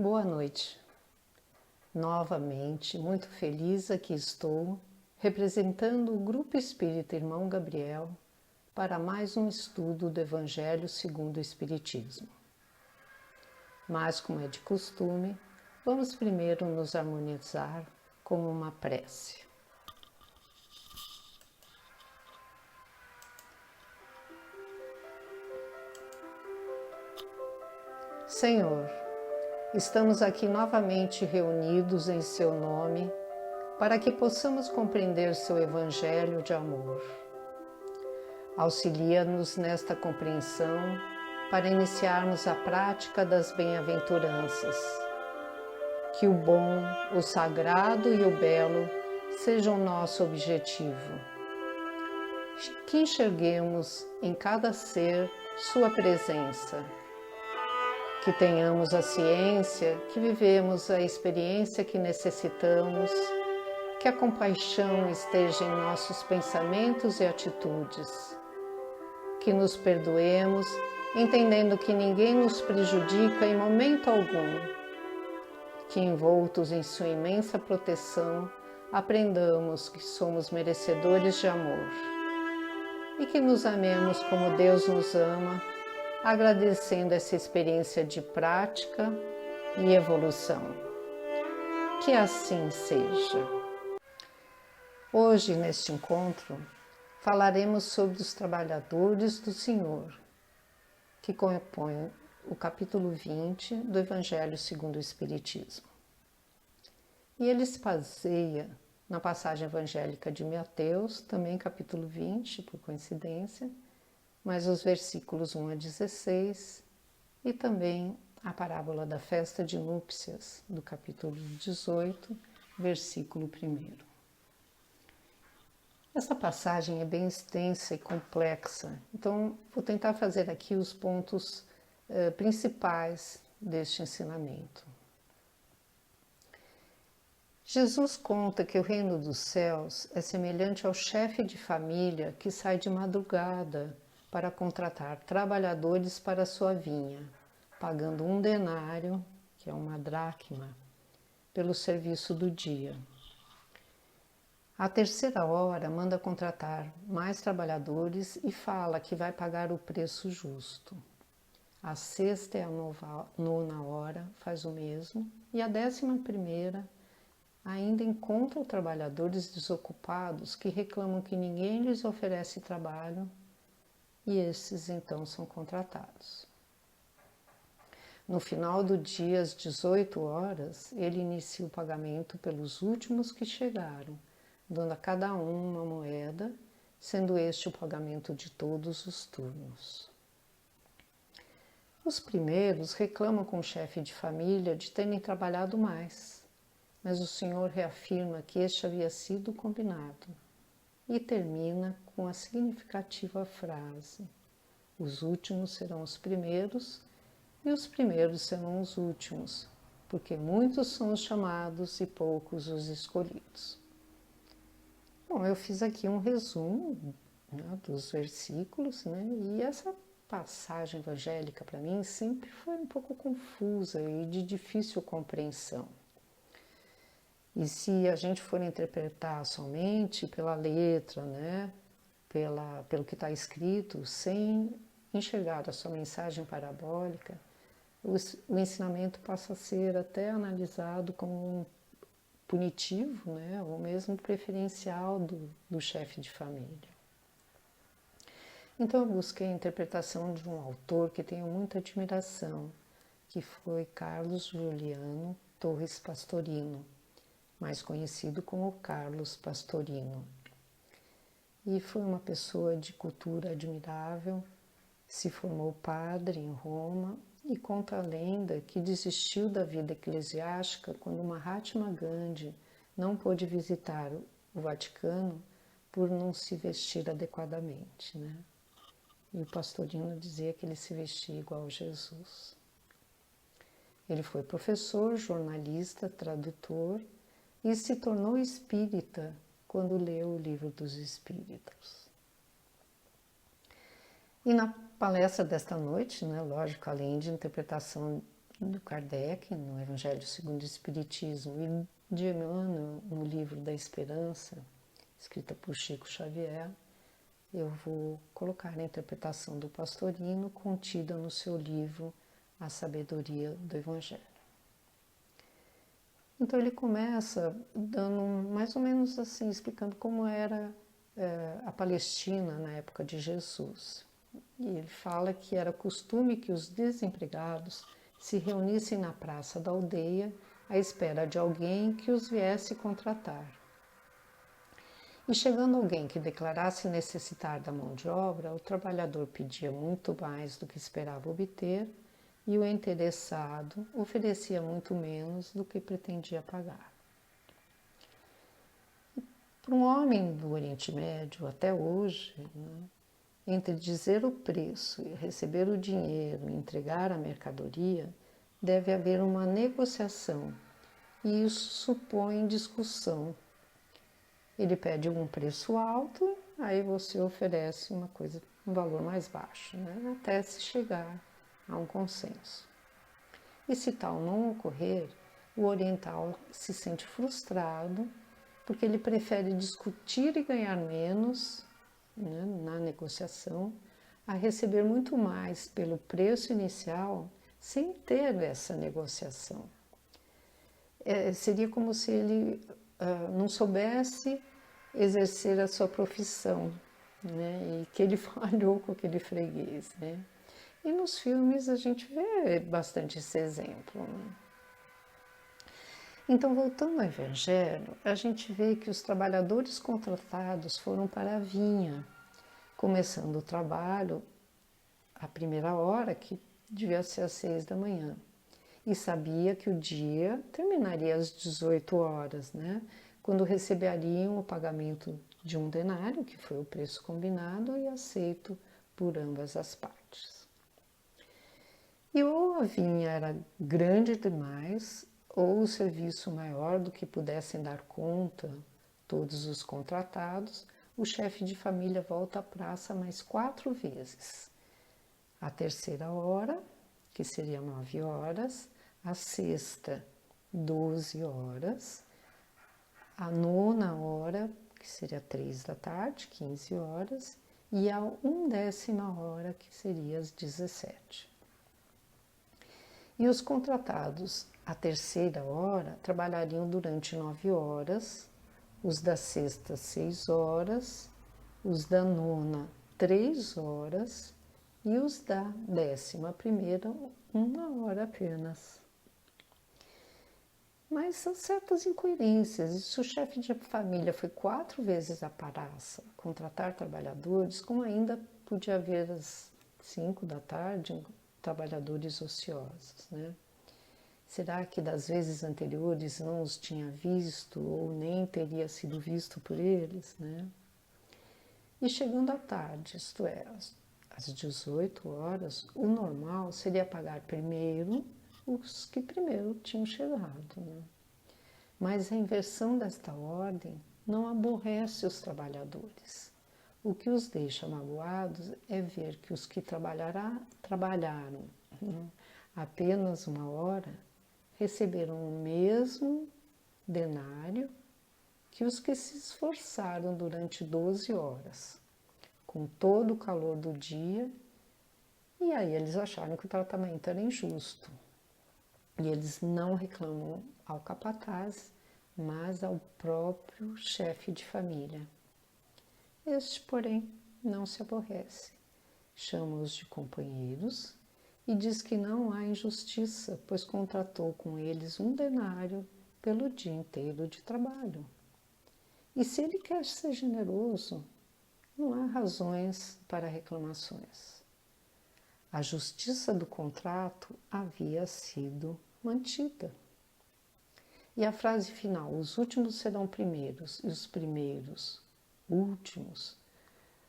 Boa noite. Novamente, muito feliz aqui estou, representando o Grupo Espírita Irmão Gabriel, para mais um estudo do Evangelho segundo o Espiritismo. Mas, como é de costume, vamos primeiro nos harmonizar com uma prece. Senhor, estamos aqui novamente reunidos em Seu nome para que possamos compreender Seu Evangelho de amor. Auxilia-nos nesta compreensão para iniciarmos a prática das bem-aventuranças. Que o bom, o sagrado e o belo sejam o nosso objetivo. Que enxerguemos em cada ser Sua presença. Que tenhamos a ciência, que vivemos a experiência que necessitamos, que a compaixão esteja em nossos pensamentos e atitudes, que nos perdoemos, entendendo que ninguém nos prejudica em momento algum, que envoltos em sua imensa proteção, aprendamos que somos merecedores de amor e que nos amemos como Deus nos ama, agradecendo essa experiência de prática e evolução. Que assim seja. Hoje, neste encontro, falaremos sobre os trabalhadores do Senhor, que compõem o capítulo 20 do Evangelho segundo o Espiritismo. E ele se baseia na passagem evangélica de Mateus, também capítulo 20, por coincidência, mas os versículos 1 a 16 e também a parábola da festa de núpcias, do capítulo 18, versículo 1. Essa passagem é bem extensa e complexa, então vou tentar fazer aqui os pontos principais deste ensinamento. Jesus conta que o reino dos céus é semelhante ao chefe de família que sai de madrugada para contratar trabalhadores para sua vinha, pagando 1 denário, que é uma dracma, pelo serviço do dia. À 3ª hora, manda contratar mais trabalhadores e fala que vai pagar o preço justo. À 6ª e à 9ª hora faz o mesmo, e à 11ª ainda encontra trabalhadores desocupados que reclamam que ninguém lhes oferece trabalho, e esses então são contratados. No final do dia, às 18 horas, ele inicia o pagamento pelos últimos que chegaram, dando a cada um uma moeda, sendo este o pagamento de todos os turnos. Os primeiros reclamam com o chefe de família de terem trabalhado mais, mas o Senhor reafirma que este havia sido combinado e termina com a significativa frase: os últimos serão os primeiros e os primeiros serão os últimos, porque muitos são os chamados e poucos os escolhidos. Bom, eu fiz aqui um resumo, né, dos versículos, né, e essa passagem evangélica para mim sempre foi um pouco confusa e de difícil compreensão. E se a gente for interpretar somente pela letra, né, pelo que está escrito, sem enxergar a sua mensagem parabólica, o ensinamento passa a ser até analisado como punitivo, né, ou mesmo preferencial do chefe de família. Então eu busquei a interpretação de um autor que tenho muita admiração, que foi Carlos Juliano Torres Pastorino, mais conhecido como Carlos Pastorino. E foi uma pessoa de cultura admirável, se formou padre em Roma e conta a lenda que desistiu da vida eclesiástica quando Mahatma Gandhi não pôde visitar o Vaticano por não se vestir adequadamente, né? E o Pastorino dizia que ele se vestia igual a Jesus. Ele foi professor, jornalista, tradutor e se tornou espírita quando leu o Livro dos Espíritos. E na palestra desta noite, né, lógico, além de interpretação do Kardec, no Evangelho segundo o Espiritismo, e de Emmanuel, no livro da Esperança, escrita por Chico Xavier, eu vou colocar a interpretação do Pastorino contida no seu livro A Sabedoria do Evangelho. Então ele começa dando mais ou menos assim, explicando como era a Palestina na época de Jesus. E ele fala que era costume que os desempregados se reunissem na praça da aldeia à espera de alguém que os viesse contratar. E chegando alguém que declarasse necessitar da mão de obra, o trabalhador pedia muito mais do que esperava obter e o interessado oferecia muito menos do que pretendia pagar. Para um homem do Oriente Médio, até hoje, entre dizer o preço e receber o dinheiro e entregar a mercadoria, deve haver uma negociação, e isso supõe discussão. Ele pede um preço alto, aí você oferece uma coisa, um valor mais baixo, até se chegar a um consenso. E se tal não ocorrer, o oriental se sente frustrado, porque ele prefere discutir e ganhar menos na negociação, a receber muito mais pelo preço inicial sem ter essa negociação. Seria como se ele não soubesse exercer a sua profissão, e que ele falhou com aquele freguês. E nos filmes a gente vê bastante esse exemplo. Então, voltando ao Evangelho, a gente vê que os trabalhadores contratados foram para a vinha, começando o trabalho à primeira hora, que devia ser às 6 da manhã. E sabia que o dia terminaria às 18 horas, quando receberiam o pagamento de um denário, que foi o preço combinado e aceito por ambas as partes. E ou a vinha era grande demais, ou o serviço maior do que pudessem dar conta todos os contratados, o chefe de família volta à praça mais 4 vezes. A terceira hora, que seria 9 horas, a sexta, 12 horas, a nona hora, que seria 3 da tarde, 15 horas, e a 1/10 hora, que seria às 17. E os contratados à terceira hora trabalhariam durante 9 horas, os da sexta 6 horas, os da nona 3 horas e os da 11ª 1 hora apenas. Mas são certas incoerências. E se o chefe de família foi 4 vezes à praça contratar trabalhadores, como ainda podia haver às 5 da tarde trabalhadores ociosos, Será que das vezes anteriores não os tinha visto ou nem teria sido visto por eles, E chegando à tarde, isto é, às 18 horas, o normal seria pagar primeiro os que primeiro tinham chegado, Mas a inversão desta ordem não aborrece os trabalhadores. O que os deixa magoados é ver que os que trabalharam apenas 1 hora receberam o mesmo denário que os que se esforçaram durante 12 horas, com todo o calor do dia, e aí eles acharam que o tratamento era injusto. E eles não reclamam ao capataz, mas ao próprio chefe de família. Este, porém, não se aborrece, chama-os de companheiros e diz que não há injustiça, pois contratou com eles um denário pelo dia inteiro de trabalho. E se ele quer ser generoso, não há razões para reclamações. A justiça do contrato havia sido mantida. E a frase final, os últimos serão primeiros e os primeiros últimos,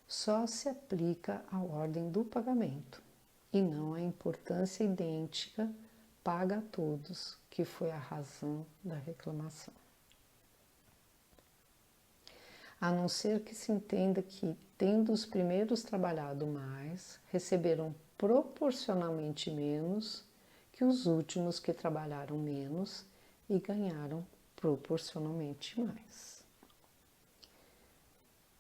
só se aplica à ordem do pagamento e não à importância idêntica paga a todos, que foi a razão da reclamação. A não ser que se entenda que, tendo os primeiros trabalhado mais, receberam proporcionalmente menos que os últimos que trabalharam menos e ganharam proporcionalmente mais.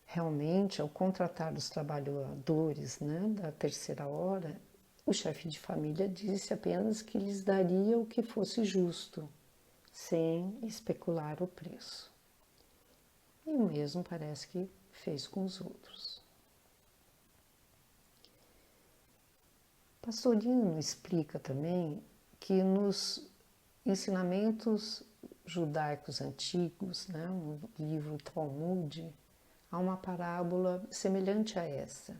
Realmente, ao contratar os trabalhadores, da terceira hora, o chefe de família disse apenas que lhes daria o que fosse justo, sem especular o preço. E o mesmo parece que fez com os outros. Pastorino explica também que nos ensinamentos judaicos antigos, no livro Talmud, há uma parábola semelhante a essa.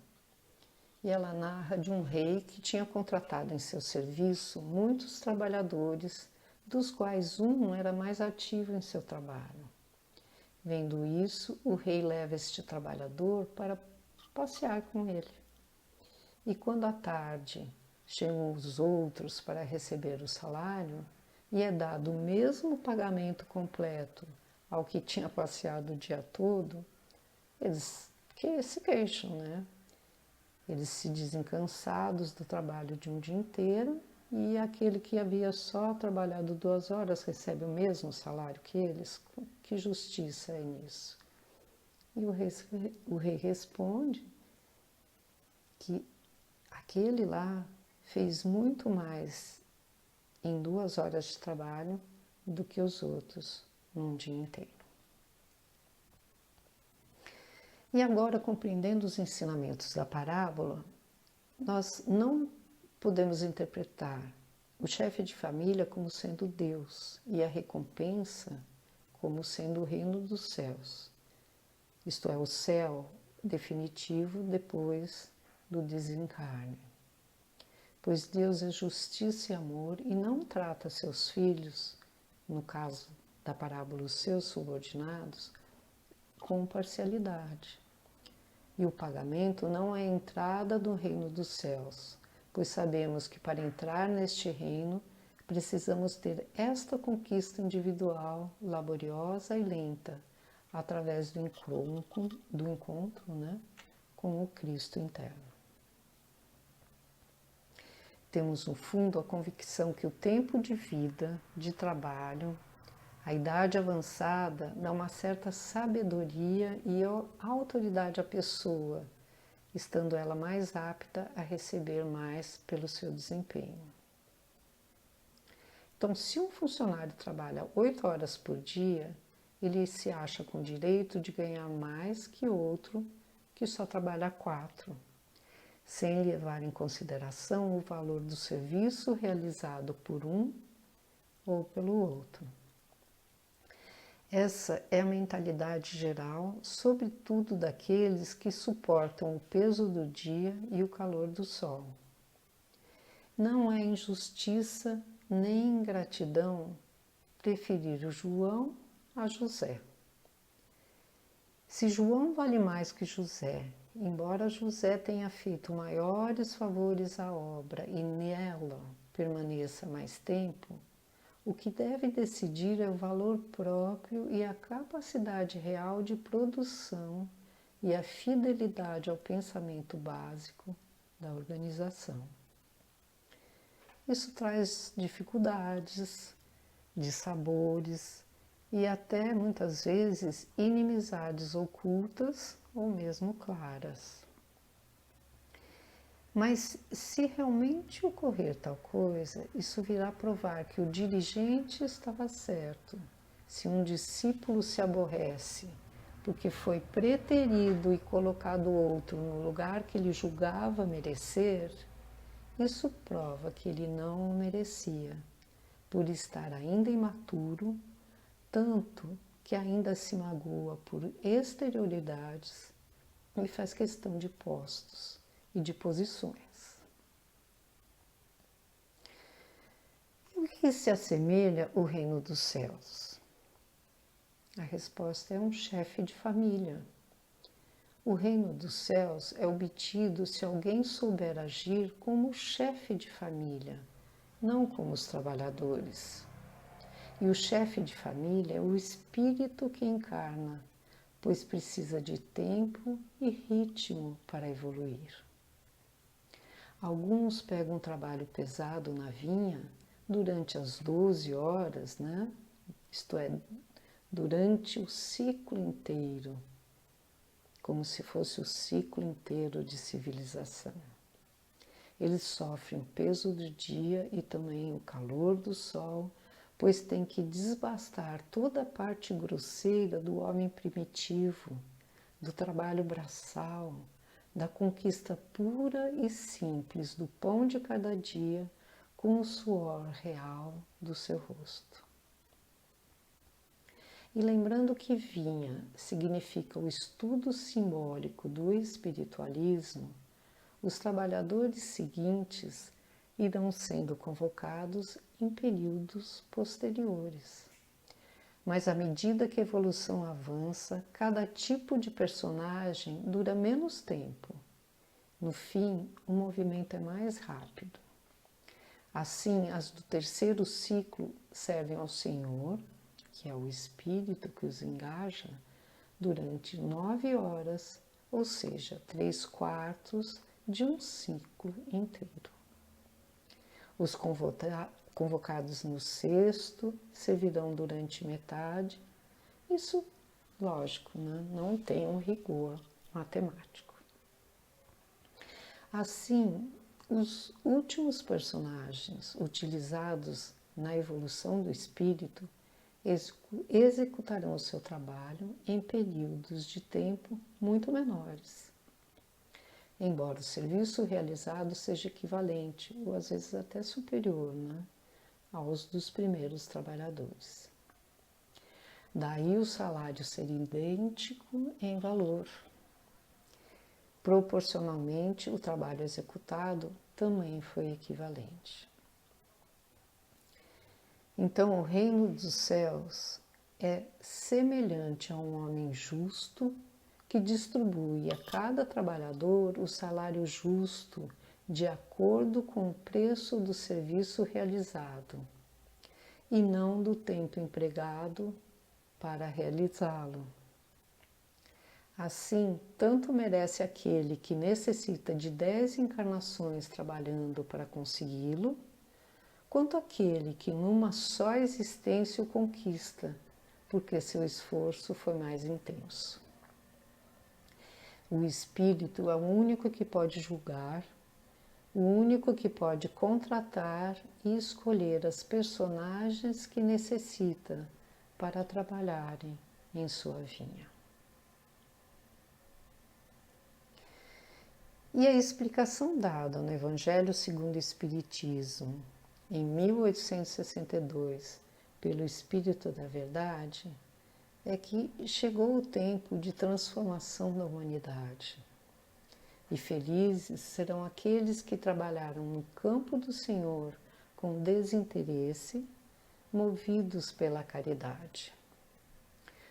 E ela narra de um rei que tinha contratado em seu serviço muitos trabalhadores, dos quais um era mais ativo em seu trabalho. Vendo isso, o rei leva este trabalhador para passear com ele. E quando à tarde chegam os outros para receber o salário, e é dado o mesmo pagamento completo ao que tinha passeado o dia todo, eles se queixam, Eles se dizem cansados do trabalho de um dia inteiro e aquele que havia só trabalhado 2 horas recebe o mesmo salário que eles. Que justiça é nisso? E o rei responde que aquele lá fez muito mais em 2 horas de trabalho do que os outros num dia inteiro. E agora, compreendendo os ensinamentos da parábola, nós não podemos interpretar o chefe de família como sendo Deus e a recompensa como sendo o reino dos céus, isto é, o céu definitivo depois do desencarne. Pois Deus é justiça e amor e não trata seus filhos, no caso da parábola, os seus subordinados, com parcialidade. E o pagamento não é a entrada do reino dos céus, pois sabemos que para entrar neste reino precisamos ter esta conquista individual, laboriosa e lenta, através do encontro com o Cristo interno. Temos no fundo a convicção que o tempo de vida, de trabalho, a idade avançada dá uma certa sabedoria e autoridade à pessoa, estando ela mais apta a receber mais pelo seu desempenho. Então, se um funcionário trabalha 8 horas por dia, ele se acha com direito de ganhar mais que outro que só trabalha 4, sem levar em consideração o valor do serviço realizado por um ou pelo outro. Essa é a mentalidade geral, sobretudo daqueles que suportam o peso do dia e o calor do sol. Não é injustiça nem ingratidão preferir o João a José. Se João vale mais que José, embora José tenha feito maiores favores à obra e nela permaneça mais tempo, o que deve decidir é o valor próprio e a capacidade real de produção e a fidelidade ao pensamento básico da organização. Isso traz dificuldades, dissabores e até, muitas vezes, inimizades ocultas ou mesmo claras. Mas se realmente ocorrer tal coisa, isso virá provar que o dirigente estava certo. Se um discípulo se aborrece porque foi preterido e colocado outro no lugar que ele julgava merecer, isso prova que ele não o merecia, por estar ainda imaturo, tanto que ainda se magoa por exterioridades e faz questão de postos e de posições. E o que se assemelha ao reino dos céus? A resposta é um chefe de família. O reino dos céus é obtido se alguém souber agir como chefe de família, não como os trabalhadores. E o chefe de família é o espírito que encarna, pois precisa de tempo e ritmo para evoluir. Alguns pegam um trabalho pesado na vinha durante as 12 horas, né? Isto é, durante o ciclo inteiro, como se fosse o ciclo inteiro de civilização. Eles sofrem o peso do dia e também o calor do sol, pois tem que desbastar toda a parte grosseira do homem primitivo, do trabalho braçal, da conquista pura e simples do pão de cada dia com o suor real do seu rosto. E lembrando que vinha significa o estudo simbólico do espiritualismo, os trabalhadores seguintes irão sendo convocados em períodos posteriores. Mas à medida que a evolução avança, cada tipo de personagem dura menos tempo. No fim, o movimento é mais rápido. Assim, as do terceiro ciclo servem ao Senhor, que é o espírito que os engaja, durante 9 horas, ou seja, 3/4 de um ciclo inteiro. Os convocados no sexto servirão durante metade. Isso, lógico, né? Não tem um rigor matemático. Assim, os últimos personagens utilizados na evolução do espírito executarão o seu trabalho em períodos de tempo muito menores, embora o serviço realizado seja equivalente, ou às vezes até superior, né, aos dos primeiros trabalhadores. Daí o salário ser idêntico em valor. Proporcionalmente, o trabalho executado também foi equivalente. Então, o reino dos céus é semelhante a um homem justo que distribui a cada trabalhador o salário justo de acordo com o preço do serviço realizado e não do tempo empregado para realizá-lo. Assim, tanto merece aquele que necessita de 10 encarnações trabalhando para consegui-lo, quanto aquele que numa só existência o conquista, porque seu esforço foi mais intenso. O espírito é o único que pode julgar, o único que pode contratar e escolher as personagens que necessita para trabalharem em sua vinha. E a explicação dada no Evangelho segundo o Espiritismo, em 1862, pelo Espírito da Verdade, é que chegou o tempo de transformação da humanidade. E felizes serão aqueles que trabalharam no campo do Senhor com desinteresse, movidos pela caridade.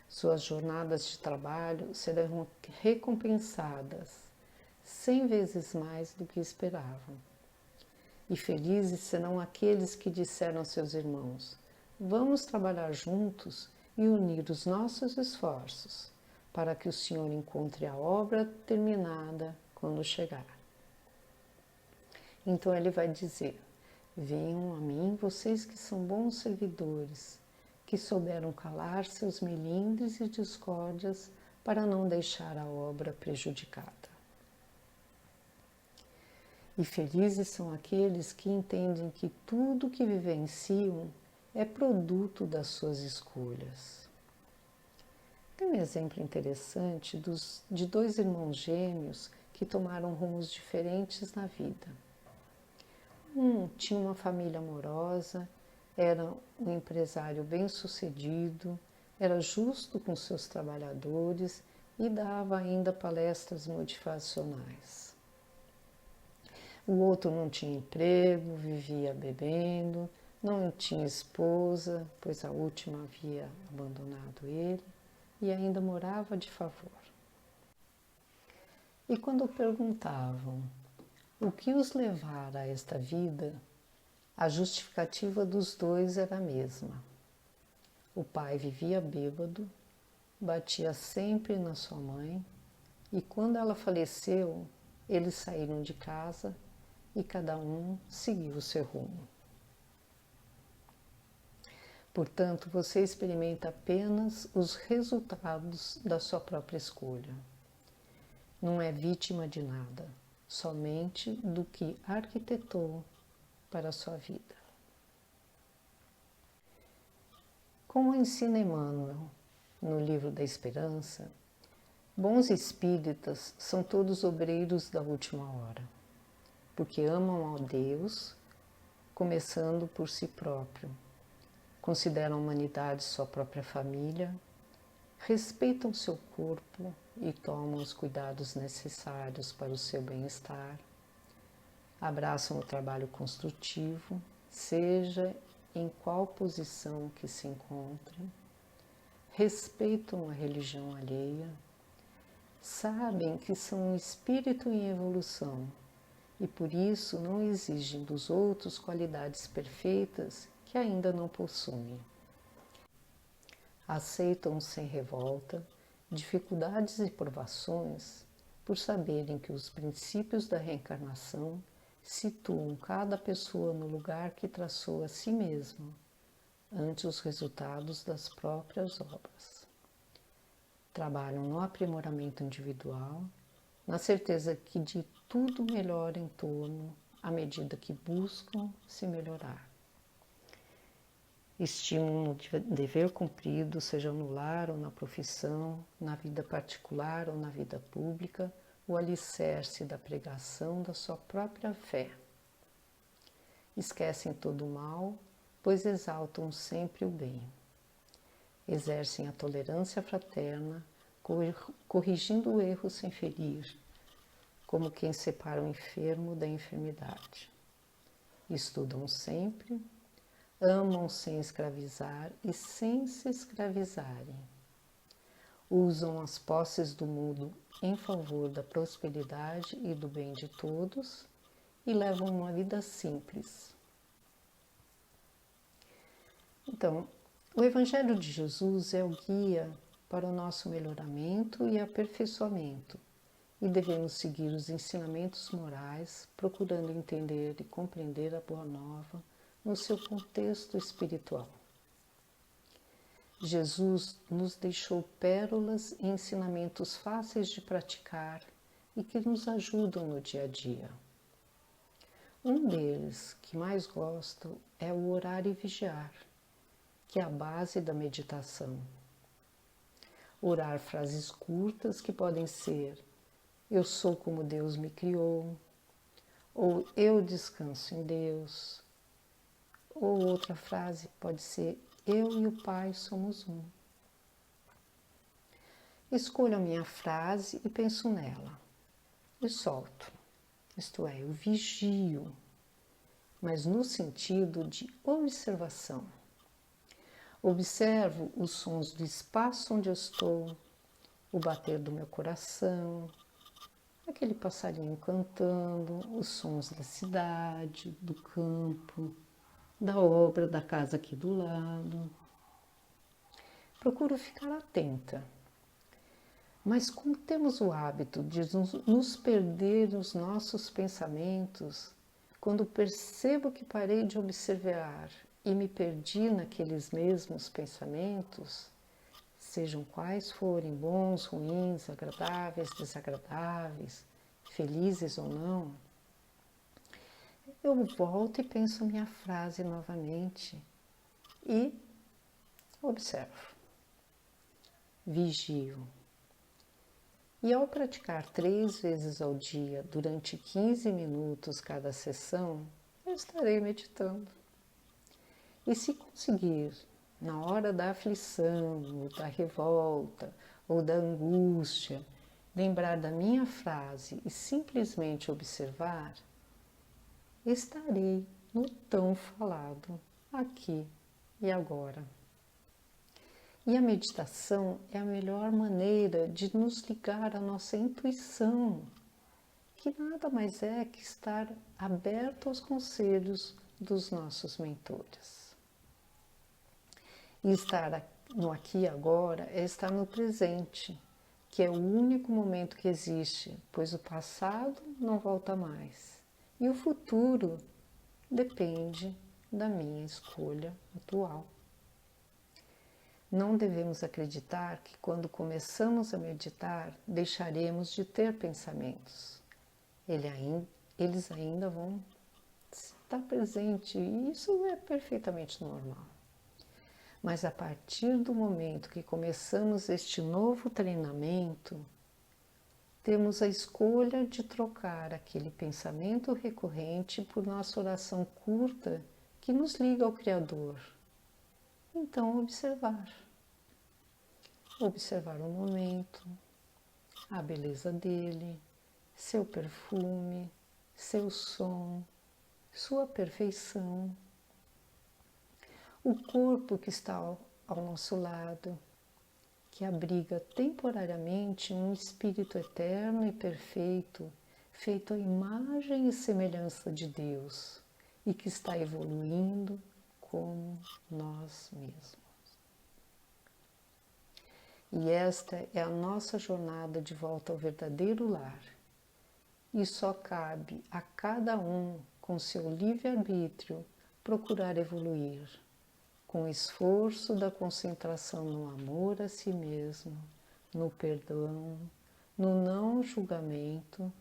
Suas jornadas de trabalho serão recompensadas 100 vezes mais do que esperavam. E felizes serão aqueles que disseram a seus irmãos: vamos trabalhar juntos e unir os nossos esforços, para que o Senhor encontre a obra terminada quando chegar. Então ele vai dizer: venham a mim vocês que são bons servidores, que souberam calar seus melindres e discórdias para não deixar a obra prejudicada. E felizes são aqueles que entendem que tudo que vivenciam é produto das suas escolhas. Tem um exemplo interessante de 2 irmãos gêmeos que tomaram rumos diferentes na vida. Um tinha uma família amorosa, era um empresário bem-sucedido, era justo com seus trabalhadores e dava ainda palestras motivacionais. O outro não tinha emprego, vivia bebendo, não tinha esposa, pois a última havia abandonado ele, e ainda morava de favor. E quando perguntavam o que os levara a esta vida, a justificativa dos 2 era a mesma. O pai vivia bêbado, batia sempre na sua mãe, e quando ela faleceu, eles saíram de casa e cada um seguiu o seu rumo. Portanto, você experimenta apenas os resultados da sua própria escolha. Não é vítima de nada, somente do que arquitetou para a sua vida. Como ensina Emmanuel no livro da Esperança, bons espíritas são todos obreiros da última hora, porque amam a Deus, começando por si próprio, consideram a humanidade sua própria família, respeitam seu corpo e tomam os cuidados necessários para o seu bem-estar, abraçam o trabalho construtivo, seja em qual posição que se encontrem, respeitam a religião alheia, sabem que são um espírito em evolução e por isso não exigem dos outros qualidades perfeitas que ainda não possuem. Aceitam sem revolta dificuldades e provações por saberem que os princípios da reencarnação situam cada pessoa no lugar que traçou a si mesma, ante os resultados das próprias obras. Trabalham no aprimoramento individual, na certeza que de tudo melhora em torno à medida que buscam se melhorar. Estimam no dever cumprido, seja no lar ou na profissão, na vida particular ou na vida pública, o alicerce da pregação da sua própria fé. Esquecem todo o mal, pois exaltam sempre o bem. Exercem a tolerância fraterna, corrigindo o erro sem ferir, como quem separa o enfermo da enfermidade. Estudam sempre, amam sem escravizar e sem se escravizarem. Usam as posses do mundo em favor da prosperidade e do bem de todos e levam uma vida simples. Então, o Evangelho de Jesus é o guia para o nosso melhoramento e aperfeiçoamento e devemos seguir os ensinamentos morais, procurando entender e compreender a Boa Nova no seu contexto espiritual. Jesus nos deixou pérolas e ensinamentos fáceis de praticar e que nos ajudam no dia a dia. Um deles, que mais gosto, é o orar e vigiar, que é a base da meditação. Orar frases curtas que podem ser: eu sou como Deus me criou, ou eu descanso em Deus. Ou outra frase pode ser: eu e o Pai somos um. Escolho a minha frase e penso nela. E solto. Isto é, eu vigio, mas no sentido de observação. Observo os sons do espaço onde eu estou, o bater do meu coração, aquele passarinho cantando, os sons da cidade, do campo, da obra, da casa aqui do lado. Procuro ficar atenta. Mas como temos o hábito de nos perder nos nossos pensamentos, quando percebo que parei de observar e me perdi naqueles mesmos pensamentos, sejam quais forem, bons, ruins, agradáveis, desagradáveis, felizes ou não, eu volto e penso minha frase novamente e observo, vigio. E ao praticar 3 vezes ao dia, durante 15 minutos cada sessão, eu estarei meditando. E se conseguir, na hora da aflição, ou da revolta, ou da angústia, lembrar da minha frase e simplesmente observar, estarei no tão falado aqui e agora. E a meditação é a melhor maneira de nos ligar à nossa intuição, que nada mais é que estar aberto aos conselhos dos nossos mentores. E estar no aqui e agora é estar no presente, que é o único momento que existe, pois o passado não volta mais. E o futuro depende da minha escolha atual. Não devemos acreditar que quando começamos a meditar, deixaremos de ter pensamentos. Eles ainda vão estar presentes, e isso é perfeitamente normal. Mas a partir do momento que começamos este novo treinamento, temos a escolha de trocar aquele pensamento recorrente por nossa oração curta que nos liga ao Criador. Então, observar o momento, a beleza dele, seu perfume, seu som, sua perfeição, o corpo que está ao nosso lado, que abriga temporariamente um espírito eterno e perfeito, feito à imagem e semelhança de Deus, e que está evoluindo como nós mesmos. E esta é a nossa jornada de volta ao verdadeiro lar. E só cabe a cada um, com seu livre-arbítrio, procurar evoluir, com o esforço da concentração no amor a si mesmo, no perdão, no não julgamento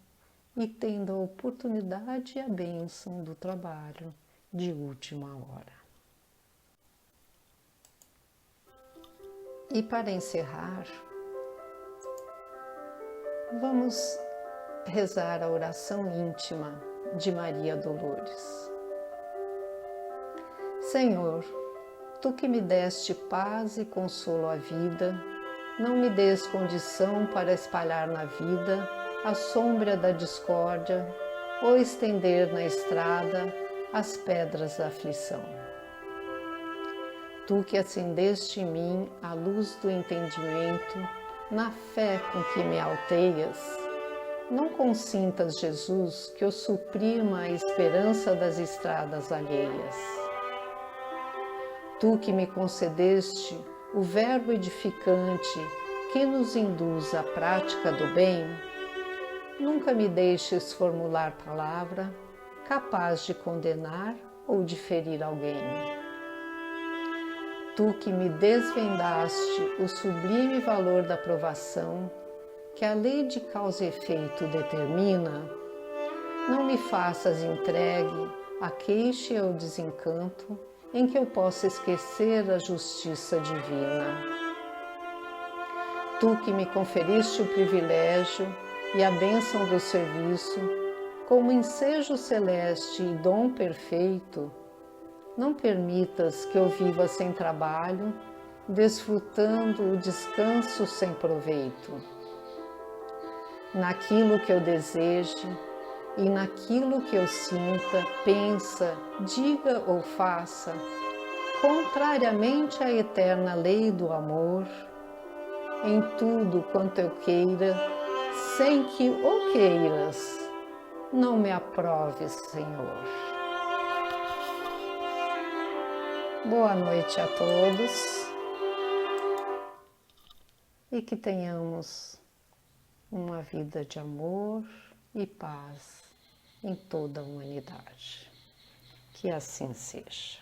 e tendo a oportunidade e a bênção do trabalho de última hora. E para encerrar, vamos rezar a oração íntima de Maria Dolores. Senhor, Tu que me deste paz e consolo à vida, não me des condição para espalhar na vida a sombra da discórdia ou estender na estrada as pedras da aflição. Tu que acendeste em mim a luz do entendimento, na fé com que me alteias, não consintas, Jesus, que eu suprima a esperança das estradas alheias. Tu que me concedeste o verbo edificante que nos induz à prática do bem, nunca me deixes formular palavra capaz de condenar ou de ferir alguém. Tu que me desvendaste o sublime valor da provação que a lei de causa e efeito determina, não me faças entregue à queixa e ao desencanto em que eu possa esquecer a justiça divina. Tu que me conferiste o privilégio e a bênção do serviço, como ensejo celeste e dom perfeito, não permitas que eu viva sem trabalho, desfrutando o descanso sem proveito. Naquilo que eu deseje e naquilo que eu sinta, pensa, diga ou faça, contrariamente à eterna lei do amor, em tudo quanto eu queira, sem que o queiras, não me aproves, Senhor. Boa noite a todos e que tenhamos uma vida de amor e paz em toda a humanidade. Que assim seja.